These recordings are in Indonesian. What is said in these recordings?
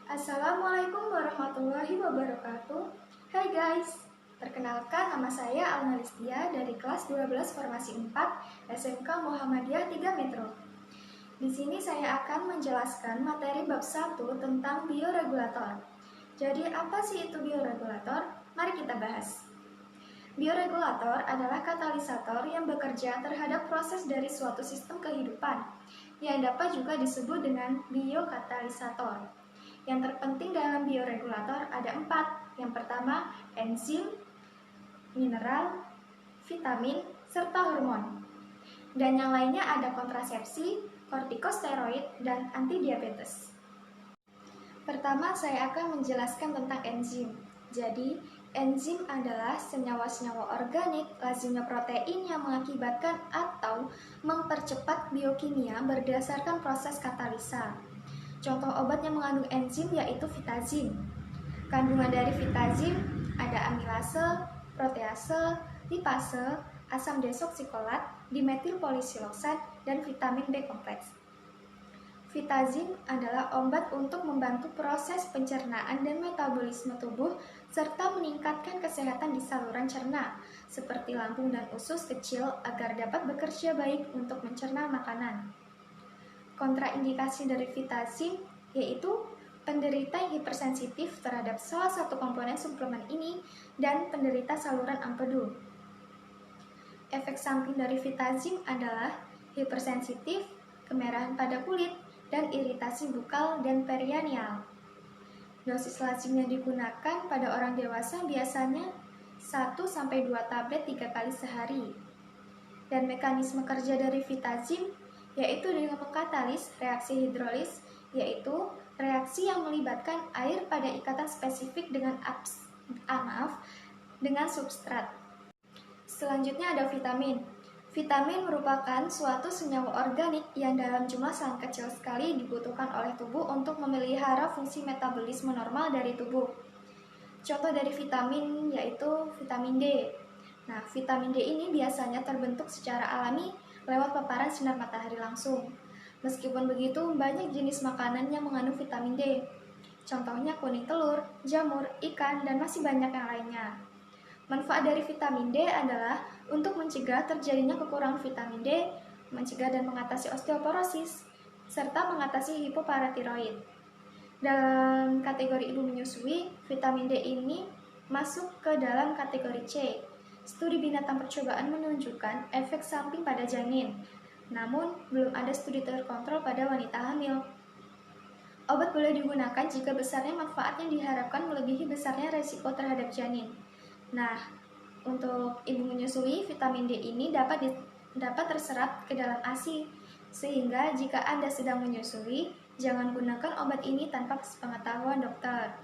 Assalamualaikum warahmatullahi wabarakatuh. Hai guys, perkenalkan nama saya Alna Listia dari kelas 12 Formasi 4 SMK Muhammadiyah 3 Metro. Di sini saya akan menjelaskan materi bab 1 tentang bioregulator. Jadi apa sih itu bioregulator? Mari kita bahas. Bioregulator adalah katalisator yang bekerja terhadap proses dari suatu sistem kehidupan, yang dapat juga disebut dengan biokatalisator. Yang terpenting dalam bioregulator ada 4. Yang pertama, enzim, mineral, vitamin, serta hormon. Dan yang lainnya ada kontrasepsi, kortikosteroid, dan antidiabetes. Pertama, saya akan menjelaskan tentang enzim. Jadi, enzim adalah senyawa-senyawa organik, lazimnya protein yang mengakibatkan atau mempercepat biokimia berdasarkan proses katalisa. Contoh obat yang mengandung enzim yaitu vitazim. Kandungan dari vitazim ada amilase, protease, lipase, asam desoksikolat, dimetilpolisiloksat, dan vitamin B kompleks. Vitazim adalah obat untuk membantu proses pencernaan dan metabolisme tubuh serta meningkatkan kesehatan di saluran cerna seperti lambung dan usus kecil agar dapat bekerja baik untuk mencerna makanan. Kontraindikasi dari vitazim yaitu penderita yang hipersensitif terhadap salah satu komponen suplemen ini dan penderita saluran empedu. Efek samping dari vitazim adalah hipersensitif, kemerahan pada kulit, dan iritasi bukal dan perianial. Dosis lazim yang digunakan pada orang dewasa biasanya 1-2 tablet 3 kali sehari. Dan mekanisme kerja dari vitazim yaitu dengan mengkatalis reaksi hidrolis, yaitu reaksi yang melibatkan air pada ikatan spesifik dengan substrat. Selanjutnya ada vitamin. Vitamin merupakan suatu senyawa organik yang dalam jumlah sangat kecil sekali dibutuhkan oleh tubuh untuk memelihara fungsi metabolisme normal dari tubuh. Contoh dari vitamin yaitu vitamin D. Nah, vitamin D ini biasanya terbentuk secara alami lewat paparan sinar matahari langsung. Meskipun begitu, banyak jenis makanan yang mengandung vitamin D. Contohnya kuning telur, jamur, ikan, dan masih banyak yang lainnya. Manfaat dari vitamin D adalah untuk mencegah terjadinya kekurangan vitamin D, mencegah dan mengatasi osteoporosis, serta mengatasi hipoparatiroid. Dalam kategori ibu menyusui, vitamin D ini masuk ke dalam kategori C. Studi binatang percobaan menunjukkan efek samping pada janin, namun belum ada studi terkontrol pada wanita hamil. Obat boleh digunakan jika besarnya manfaat yang diharapkan melebihi besarnya resiko terhadap janin. Nah, untuk ibu menyusui, vitamin D ini dapat terserap ke dalam ASI, sehingga jika Anda sedang menyusui, jangan gunakan obat ini tanpa sepengetahuan dokter.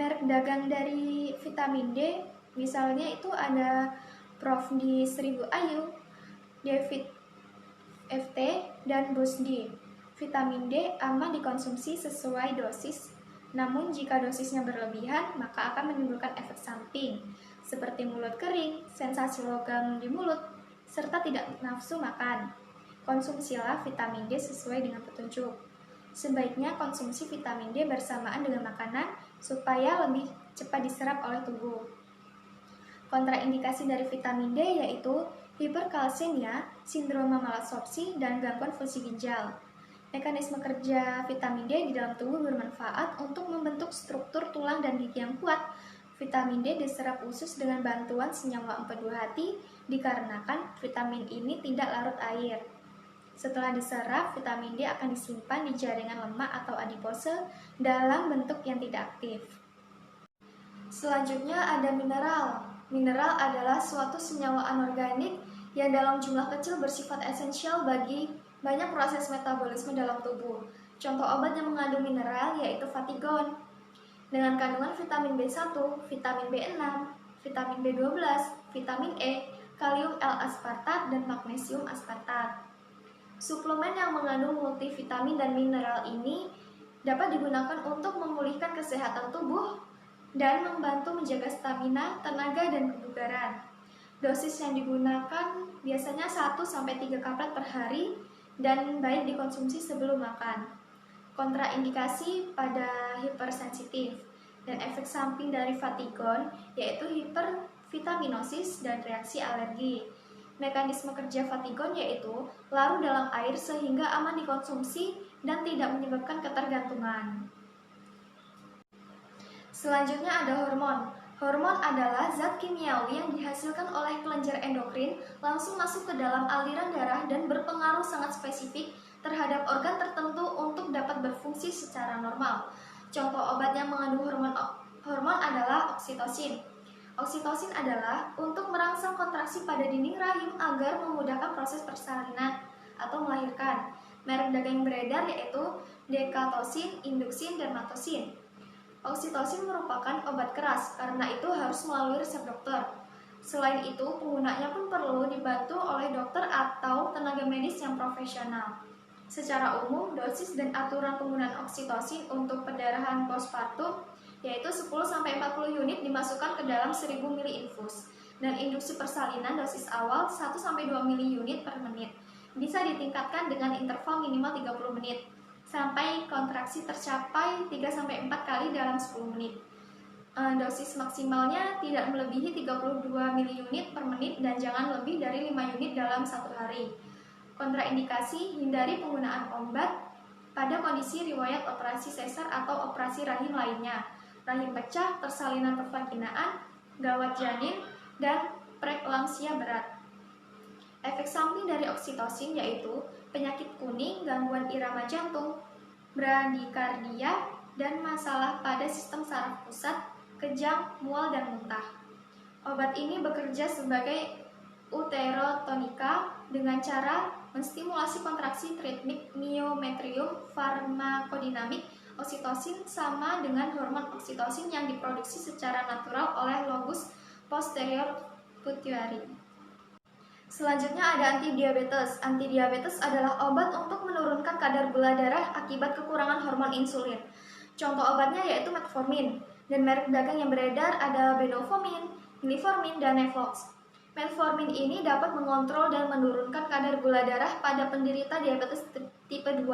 Merek dagang dari vitamin D, misalnya itu ada Prof di 1000 Ayu, David FT, dan Busdi. Vitamin D aman dikonsumsi sesuai dosis, namun jika dosisnya berlebihan, maka akan menimbulkan efek samping, seperti mulut kering, sensasi logam di mulut, serta tidak nafsu makan. Konsumsilah vitamin D sesuai dengan petunjuk. Sebaiknya konsumsi vitamin D bersamaan dengan makanan supaya lebih cepat diserap oleh tubuh. Kontraindikasi dari vitamin D yaitu hiperkalsemia, sindroma malabsorpsi, dan gangguan fungsi ginjal. Mekanisme kerja vitamin D di dalam tubuh bermanfaat untuk membentuk struktur tulang dan gigi yang kuat. Vitamin D diserap usus dengan bantuan senyawa empedu hati dikarenakan vitamin ini tidak larut air. Setelah diserap, vitamin D akan disimpan di jaringan lemak atau adipose dalam bentuk yang tidak aktif. Selanjutnya ada mineral. Mineral adalah suatu senyawa anorganik yang dalam jumlah kecil bersifat esensial bagi banyak proses metabolisme dalam tubuh. Contoh obat yang mengandung mineral yaitu Fatigon dengan kandungan vitamin B1, vitamin B6, vitamin B12, vitamin E, kalium L-aspartat, dan magnesium aspartat. Suplemen yang mengandung multivitamin dan mineral ini dapat digunakan untuk memulihkan kesehatan tubuh dan membantu menjaga stamina, tenaga, dan kebugaran. Dosis yang digunakan biasanya 1-3 kaplet per hari dan baik dikonsumsi sebelum makan. kontraindikasi pada hipersensitif, dan efek samping dari Fatigon yaitu hipervitaminosis dan reaksi alergi. Mekanisme kerja Fatigon yaitu larut dalam air sehingga aman dikonsumsi dan tidak menyebabkan ketergantungan. Selanjutnya ada hormon. Hormon adalah zat kimiawi yang dihasilkan oleh kelenjar endokrin langsung masuk ke dalam aliran darah dan berpengaruh sangat spesifik terhadap organ tertentu untuk dapat berfungsi secara normal. Contoh obat yang mengandung hormon adalah oksitosin. Oksitosin adalah untuk merangsang kontraksi pada dinding rahim agar memudahkan proses persalinan atau melahirkan. Merek dagang yang beredar yaitu Decatosin, Induxin, Dermatosin. Oksitosin merupakan obat keras, karena itu harus melalui resep dokter. Selain itu, penggunanya pun perlu dibantu oleh dokter atau tenaga medis yang profesional. Secara umum, dosis dan aturan penggunaan oksitosin untuk perdarahan postpartum yaitu 10-40 unit dimasukkan ke dalam 1000 ml infus. Dan induksi persalinan dosis awal 1-2 ml unit per menit. Bisa ditingkatkan dengan interval minimal 30 menit. Sampai kontraksi tercapai 3-4 kali dalam 10 menit. Dosis maksimalnya tidak melebihi 32 ml unit per menit dan jangan lebih dari 5 unit dalam satu hari. Kontraindikasi, hindari penggunaan obat pada kondisi riwayat operasi sesar atau operasi rahim lainnya, rahim pecah, persalinan pervaginaan, gawat janin, dan preeklamsia berat. Efek samping dari oksitosin yaitu penyakit kuning, gangguan irama jantung, bradikardia, dan masalah pada sistem saraf pusat, kejang, mual, dan muntah. Obat ini bekerja sebagai uterotonika dengan cara menstimulasi kontraksi ritmik miometrium farmakodinamik. Oksitosin sama dengan hormon oksitosin yang diproduksi secara natural oleh lobus posterior pituitary. Selanjutnya ada antidiabetes. Antidiabetes adalah obat untuk menurunkan kadar gula darah akibat kekurangan hormon insulin. Contoh obatnya yaitu metformin, dan merek dagang yang beredar ada Benofovin, Gliformin, dan Nevox. Metformin ini dapat mengontrol dan menurunkan kadar gula darah pada penderita diabetes tipe 2.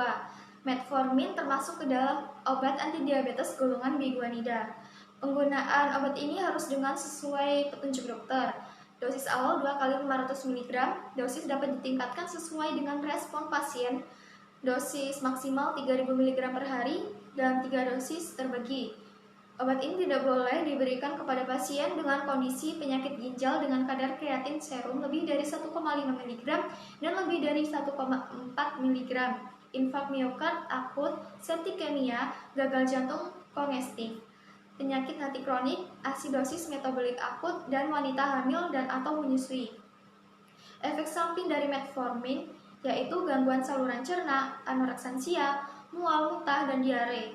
Metformin termasuk ke dalam obat antidiabetes golongan biguanida. Penggunaan obat ini harus dengan sesuai petunjuk dokter. Dosis awal 2 kali 500 mg, dosis dapat ditingkatkan sesuai dengan respon pasien. Dosis maksimal 3000 mg per hari dan 3 dosis terbagi. Obat ini tidak boleh diberikan kepada pasien dengan kondisi penyakit ginjal dengan kadar kreatin serum lebih dari 1,5 mg dan lebih dari 1,4 mg. Infak miokard akut, septikemia, gagal jantung kongestif, penyakit hati kronik, asidosis metabolik akut, dan wanita hamil dan atau menyusui. Efek samping dari metformin yaitu gangguan saluran cerna, anoreksia, mual, muntah, dan diare.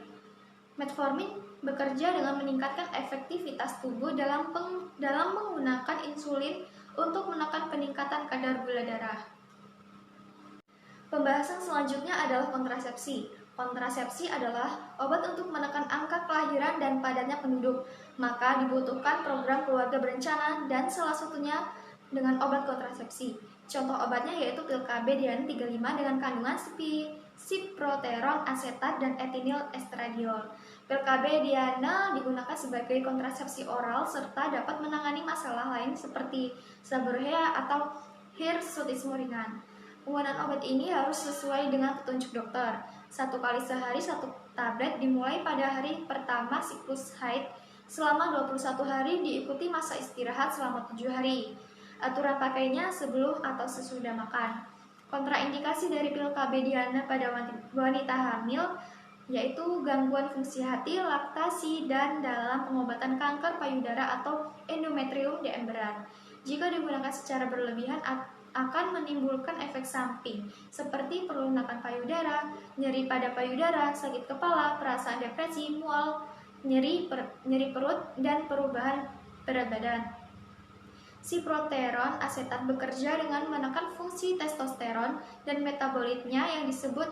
Metformin bekerja dengan meningkatkan efektivitas tubuh dalam menggunakan insulin untuk menekan peningkatan kadar gula darah. Pembahasan selanjutnya adalah kontrasepsi. Kontrasepsi adalah obat untuk menekan angka kelahiran dan padatnya penduduk. Maka dibutuhkan program keluarga berencana dan salah satunya dengan obat kontrasepsi. Contoh obatnya yaitu pil KB Dian 35 dengan kandungan siproteron, asetat, dan etinil estradiol. Pil KB Diana digunakan sebagai kontrasepsi oral serta dapat menangani masalah lain seperti seborrhea atau hirsutisme ringan. Penggunaan obat ini harus sesuai dengan petunjuk dokter. 1 kali sehari 1 tablet dimulai pada hari pertama siklus haid. Selama 21 hari diikuti masa istirahat selama 7 hari. Aturan pakainya sebelum atau sesudah makan. Kontraindikasi dari pil KB Diana pada wanita hamil yaitu gangguan fungsi hati, laktasi, dan dalam pengobatan kanker payudara atau endometrium DM berat. Jika digunakan secara berlebihan akan menimbulkan efek samping seperti pelunakan payudara, nyeri pada payudara, sakit kepala, perasaan depresi, mual, nyeri perut, dan perubahan berat badan. Siproteron asetat bekerja dengan menekan fungsi testosteron dan metabolitnya yang disebut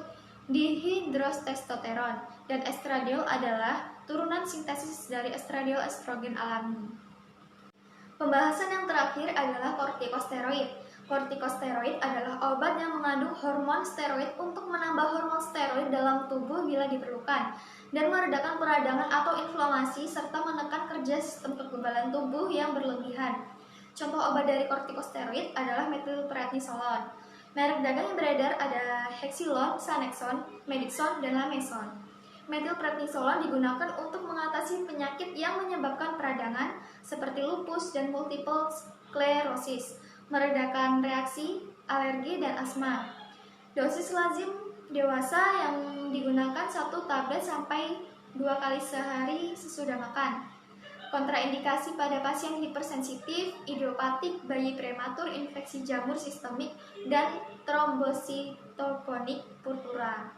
dihidrotestosteron, dan estradiol adalah turunan sintesis dari estradiol estrogen alami. Pembahasan yang terakhir adalah kortikosteroid. Kortikosteroid adalah obat yang mengandung hormon steroid untuk menambah hormon steroid dalam tubuh bila diperlukan dan meredakan peradangan atau inflamasi serta menekan kerja sistem kekebalan tubuh yang berlebihan. Contoh obat dari kortikosteroid adalah metilprednisolon. Merek dagang yang beredar ada Hexilon, Sanexon, Medixon, dan Lameson. Metilprednisolon digunakan untuk mengatasi penyakit yang menyebabkan peradangan seperti lupus dan multiple sklerosis, meredakan reaksi, alergi, dan asma. Dosis lazim dewasa yang digunakan 1 tablet sampai 2 kali sehari sesudah makan. Kontraindikasi pada pasien hipersensitif, idiopatik, bayi prematur, infeksi jamur sistemik, dan trombositopenik purpura.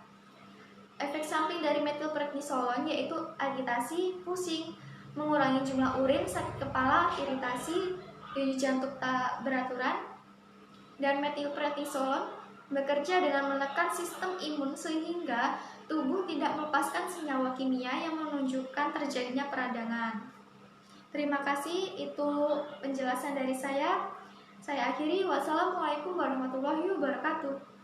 Efek samping dari metilprednisolon yaitu agitasi, pusing, mengurangi jumlah urin, sakit kepala, iritasi, denyut jantung tak beraturan. Dan metilprednisolon bekerja dengan menekan sistem imun sehingga tubuh tidak melepaskan senyawa kimia yang menunjukkan terjadinya peradangan. Terima kasih, itu penjelasan dari saya. Saya akhiri, wassalamualaikum warahmatullahi wabarakatuh.